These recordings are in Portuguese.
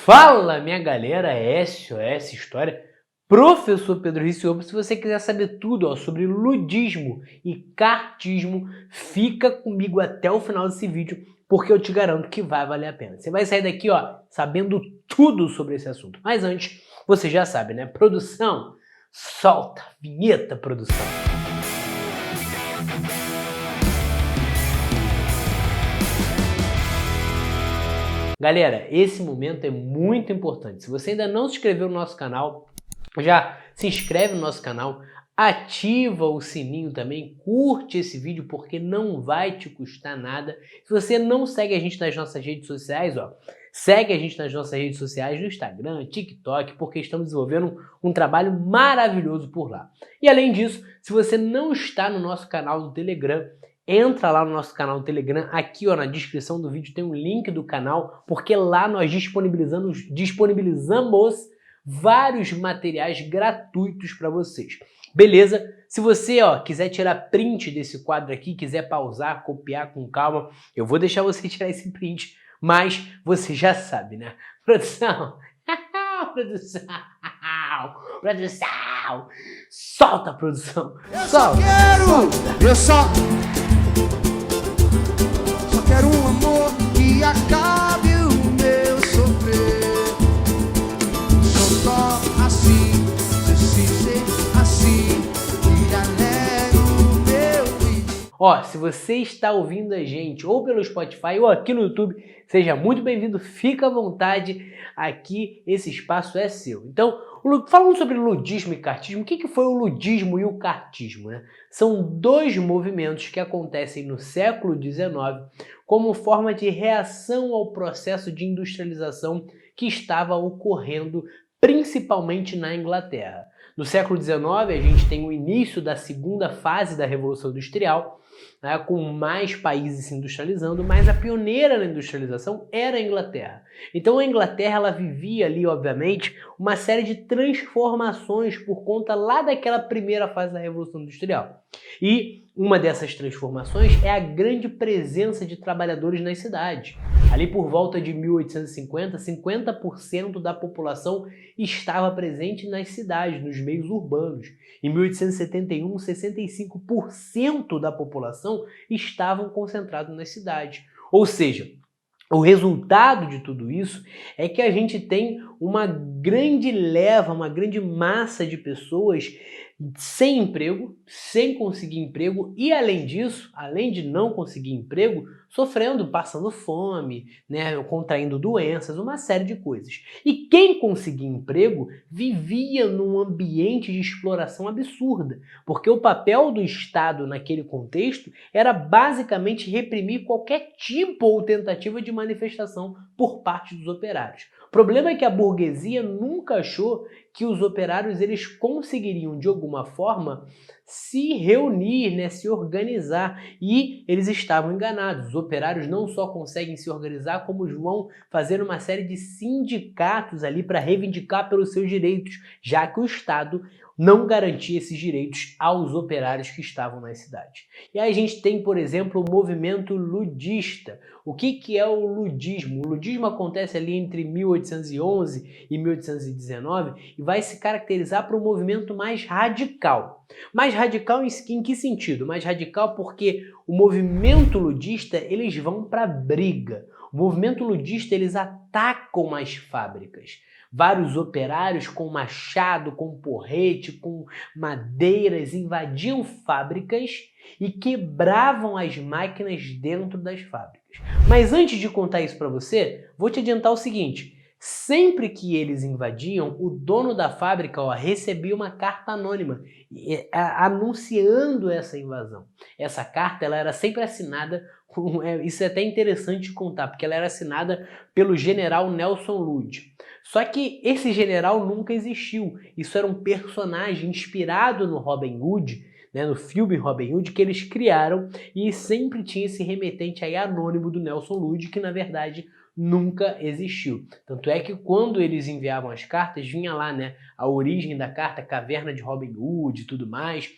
Fala, minha galera, SOS História, Professor Pedro Ricciolo. Se você quiser saber tudo sobre ludismo e cartismo, fica comigo até o final desse vídeo, porque eu te garanto que vai valer a pena. Você vai sair daqui, sabendo tudo sobre esse assunto. Mas antes, você já sabe, né? Produção, solta a vinheta, produção. Galera, esse momento é muito importante. Se você ainda não se inscreveu no nosso canal, já se inscreve no nosso canal, ativa o sininho também, curte esse vídeo porque não vai te custar nada. Se você não segue a gente nas nossas redes sociais, segue a gente nas nossas redes sociais, no Instagram, TikTok, porque estamos desenvolvendo um trabalho maravilhoso por lá. E além disso, se você não está no nosso canal do Telegram, entra lá no nosso canal do Telegram, aqui na descrição do vídeo tem um link do canal, porque lá nós disponibilizamos vários materiais gratuitos para vocês. Beleza? Se você quiser tirar print desse quadro aqui, quiser pausar, copiar com calma, eu vou deixar você tirar esse print, mas você já sabe, né? Produção! Produção! Produção! Solta a produção! Solta! Eu só quero um amor que acabe o meu sofrer. Só assim, preciso ser assim, que alegre o meu viver. Se você está ouvindo a gente ou pelo Spotify ou aqui no YouTube, seja muito bem-vindo, fica à vontade, aqui esse espaço é seu. Então, falando sobre ludismo e cartismo, o que foi o ludismo e o cartismo, né? São dois movimentos que acontecem no século XIX como forma de reação ao processo de industrialização que estava ocorrendo principalmente na Inglaterra. No século XIX, a gente tem o início da segunda fase da Revolução Industrial, né, com mais países se industrializando, mas a pioneira na industrialização era a Inglaterra. Então a Inglaterra ela vivia ali, obviamente, uma série de transformações por conta lá daquela primeira fase da Revolução Industrial. E uma dessas transformações é a grande presença de trabalhadores nas cidades. Ali por volta de 1850, 50% da população estava presente nas cidades, nos meios urbanos. Em 1871, 65% da população estavam concentrados nas cidades. Ou seja, o resultado de tudo isso é que a gente tem uma grande leva, uma grande massa de pessoas sem emprego, sem conseguir emprego e, além disso, além de não conseguir emprego, sofrendo, passando fome, né, contraindo doenças, uma série de coisas. E quem conseguia emprego vivia num ambiente de exploração absurda, porque o papel do Estado naquele contexto era basicamente reprimir qualquer tipo ou tentativa de manifestação por parte dos operários. O problema é que a burguesia nunca achou que os operários eles conseguiriam de alguma forma se reunir, né, se organizar, e eles estavam enganados. Os operários não só conseguem se organizar, como vão fazer uma série de sindicatos ali para reivindicar pelos seus direitos, já que o Estado não garantia esses direitos aos operários que estavam nas cidades. E aí a gente tem, por exemplo, o movimento ludista. O que é o ludismo? O ludismo acontece ali entre 1811 e 1819 e vai se caracterizar por um movimento mais radical. Mais radical em que sentido? Mais radical porque o movimento ludista eles vão para a briga. O movimento ludista eles atacam as fábricas. Vários operários com machado, com porrete, com madeiras invadiam fábricas e quebravam as máquinas dentro das fábricas. Mas antes de contar isso para você, vou te adiantar o seguinte: sempre que eles invadiam, o dono da fábrica recebia uma carta anônima anunciando essa invasão. Essa carta ela era sempre assinada, isso é até interessante de contar, porque ela era assinada pelo general Nelson Lud. Só que esse general nunca existiu. Isso era um personagem inspirado no Robin Hood, né, no filme Robin Hood, que eles criaram, e sempre tinha esse remetente aí anônimo do Nelson Lud, que na verdade nunca existiu. Tanto é que quando eles enviavam as cartas, vinha lá, né, a origem da carta, caverna de Robin Hood e tudo mais.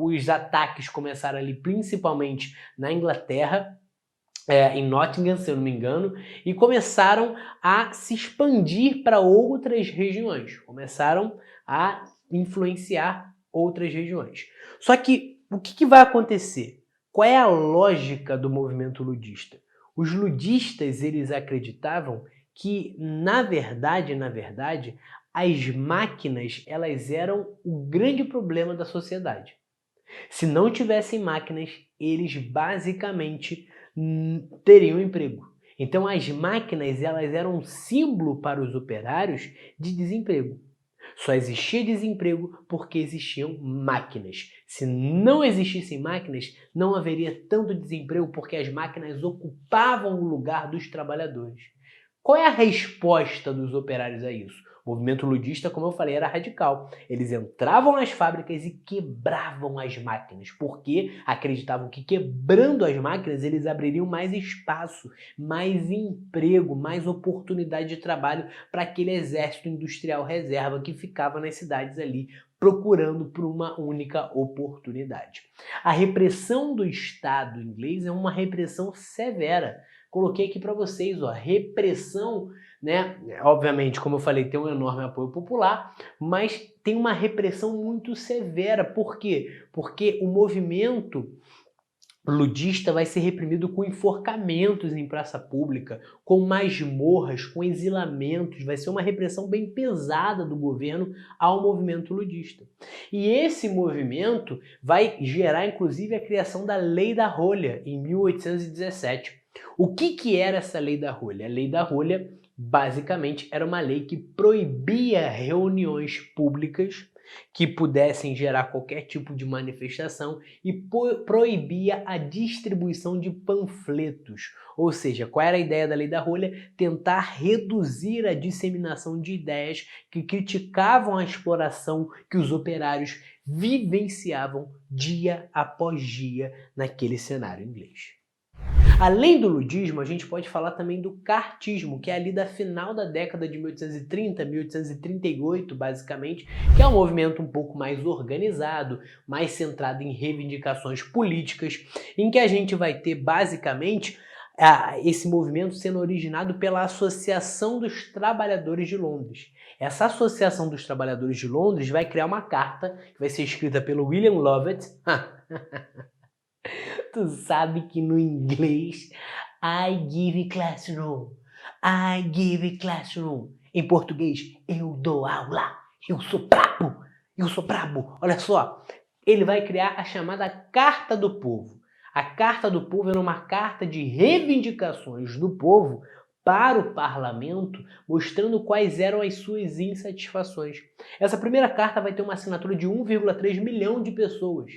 Os ataques começaram ali principalmente na Inglaterra, em Nottingham, se eu não me engano, e começaram a se expandir para outras regiões, começaram a influenciar outras regiões. Só que o que vai acontecer? Qual é a lógica do movimento ludista? Os ludistas, eles acreditavam que, na verdade, as máquinas, elas eram o grande problema da sociedade. Se não tivessem máquinas, eles basicamente teriam emprego. Então as máquinas, elas eram um símbolo para os operários de desemprego. Só existia desemprego porque existiam máquinas. Se não existissem máquinas, não haveria tanto desemprego porque as máquinas ocupavam o lugar dos trabalhadores. Qual é a resposta dos operários a isso? O movimento ludista, como eu falei, era radical. Eles entravam nas fábricas e quebravam as máquinas, porque acreditavam que quebrando as máquinas eles abririam mais espaço, mais emprego, mais oportunidade de trabalho para aquele exército industrial reserva que ficava nas cidades ali procurando por uma única oportunidade. A repressão do Estado inglês é uma repressão severa. Coloquei aqui para vocês, ó, repressão, né? Obviamente, como eu falei, tem um enorme apoio popular, mas tem uma repressão muito severa. Por quê? Porque o movimento ludista vai ser reprimido com enforcamentos em praça pública, com masmorras, com exilamentos. Vai ser uma repressão bem pesada do governo ao movimento ludista. E esse movimento vai gerar, inclusive, a criação da Lei da Rolha, em 1817. O que era essa Lei da Rolha? A Lei da Rolha, basicamente, era uma lei que proibia reuniões públicas que pudessem gerar qualquer tipo de manifestação e proibia a distribuição de panfletos. Ou seja, qual era a ideia da Lei da Rolha? Tentar reduzir a disseminação de ideias que criticavam a exploração que os operários vivenciavam dia após dia naquele cenário inglês. Além do ludismo, a gente pode falar também do cartismo, que é ali da final da década de 1830, 1838, basicamente, que é um movimento um pouco mais organizado, mais centrado em reivindicações políticas, em que a gente vai ter, basicamente, esse movimento sendo originado pela Associação dos Trabalhadores de Londres. Essa Associação dos Trabalhadores de Londres vai criar uma carta, que vai ser escrita pelo William Lovett. Tu sabe que no inglês, I give classroom, I give classroom. Em português, eu dou aula, eu sou brabo. Olha só, ele vai criar a chamada Carta do Povo. A Carta do Povo era uma carta de reivindicações do povo para o parlamento, mostrando quais eram as suas insatisfações. Essa primeira carta vai ter uma assinatura de 1,3 milhão de pessoas.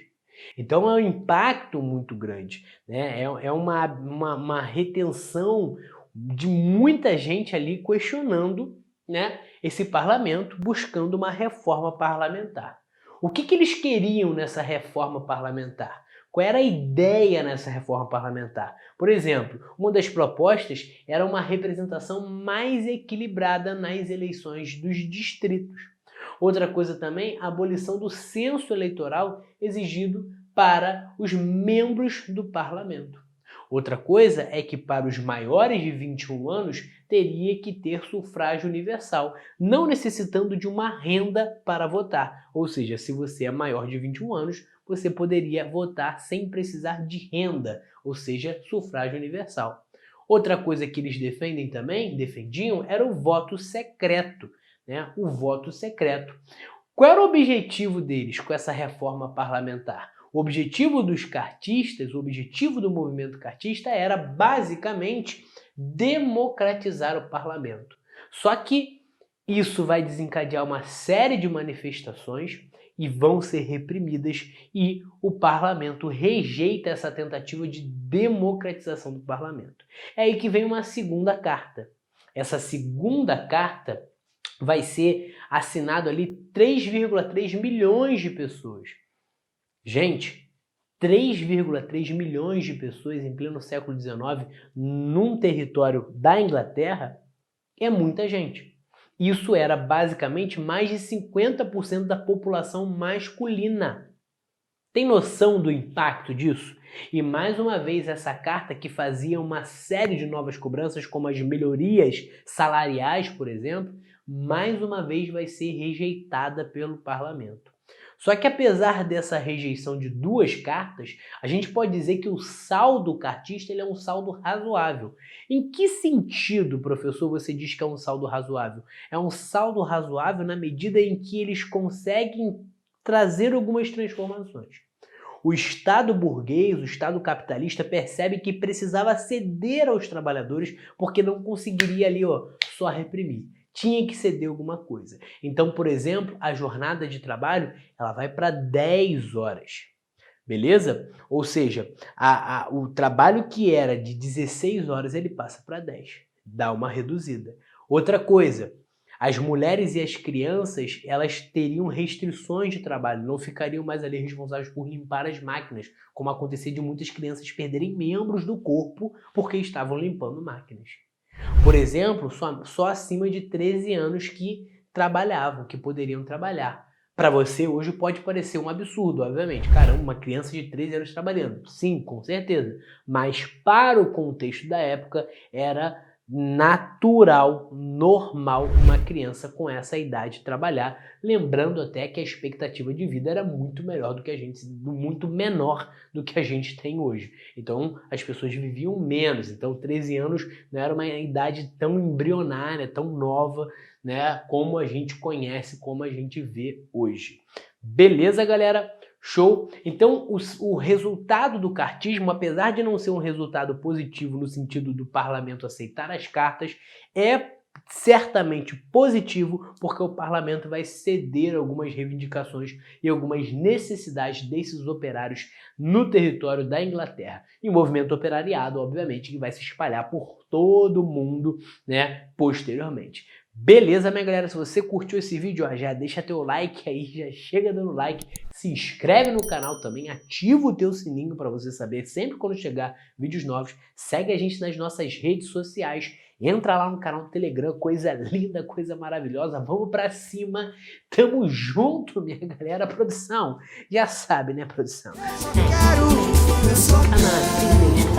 Então é um impacto muito grande, né? É uma retenção de muita gente ali questionando, né, esse parlamento, buscando uma reforma parlamentar. O que eles queriam nessa reforma parlamentar? Qual era a ideia nessa reforma parlamentar? Por exemplo, uma das propostas era uma representação mais equilibrada nas eleições dos distritos. Outra coisa também, a abolição do censo eleitoral exigido para os membros do parlamento. Outra coisa é que para os maiores de 21 anos teria que ter sufrágio universal, não necessitando de uma renda para votar. Ou seja, se você é maior de 21 anos, você poderia votar sem precisar de renda, ou seja, sufrágio universal. Outra coisa que eles defendiam, era o voto secreto. Né? O voto secreto. Qual era o objetivo deles com essa reforma parlamentar? O objetivo dos cartistas, o objetivo do movimento cartista era basicamente democratizar o parlamento. Só que isso vai desencadear uma série de manifestações e vão ser reprimidas e o parlamento rejeita essa tentativa de democratização do parlamento. É aí que vem uma segunda carta. Essa segunda carta vai ser assinado ali 3,3 milhões de pessoas. Gente, 3,3 milhões de pessoas em pleno século XIX num território da Inglaterra é muita gente. Isso era basicamente mais de 50% da população masculina. Tem noção do impacto disso? E mais uma vez essa carta que fazia uma série de novas cobranças, como as melhorias salariais, por exemplo, mais uma vez vai ser rejeitada pelo parlamento. Só que apesar dessa rejeição de duas cartas, a gente pode dizer que o saldo cartista ele é um saldo razoável. Em que sentido, professor, você diz que é um saldo razoável? É um saldo razoável na medida em que eles conseguem trazer algumas transformações. O Estado burguês, o Estado capitalista, percebe que precisava ceder aos trabalhadores porque não conseguiria ali só reprimir. Tinha que ceder alguma coisa. Então, por exemplo, a jornada de trabalho ela vai para 10 horas. Beleza? Ou seja, o trabalho que era de 16 horas ele passa para 10. Dá uma reduzida. Outra coisa, as mulheres e as crianças elas teriam restrições de trabalho, não ficariam mais ali responsáveis por limpar as máquinas, como acontecia de muitas crianças perderem membros do corpo porque estavam limpando máquinas. Por exemplo, só acima de 13 anos que trabalhavam, que poderiam trabalhar. Para você hoje pode parecer um absurdo, obviamente. Caramba, uma criança de 13 anos trabalhando. Sim, com certeza. Mas para o contexto da época era natural, normal uma criança com essa idade trabalhar, lembrando até que a expectativa de vida era muito menor do que a gente tem hoje. Então as pessoas viviam menos, então 13 anos não era uma idade tão embrionária, tão nova, né, como a gente conhece, como a gente vê hoje. Beleza, galera? Show? Então, o resultado do cartismo, apesar de não ser um resultado positivo no sentido do parlamento aceitar as cartas, é certamente positivo porque o parlamento vai ceder algumas reivindicações e algumas necessidades desses operários no território da Inglaterra. E o movimento operariado, obviamente, que vai se espalhar por todo o mundo, né, posteriormente. Beleza, minha galera? Se você curtiu esse vídeo, já deixa teu like aí, já chega dando like, se inscreve no canal também, ativa o teu sininho para você saber sempre quando chegar vídeos novos, segue a gente nas nossas redes sociais, entra lá no canal do Telegram, coisa linda, coisa maravilhosa, vamos pra cima, tamo junto, minha galera. Produção, já sabe, né, produção? Eu só quero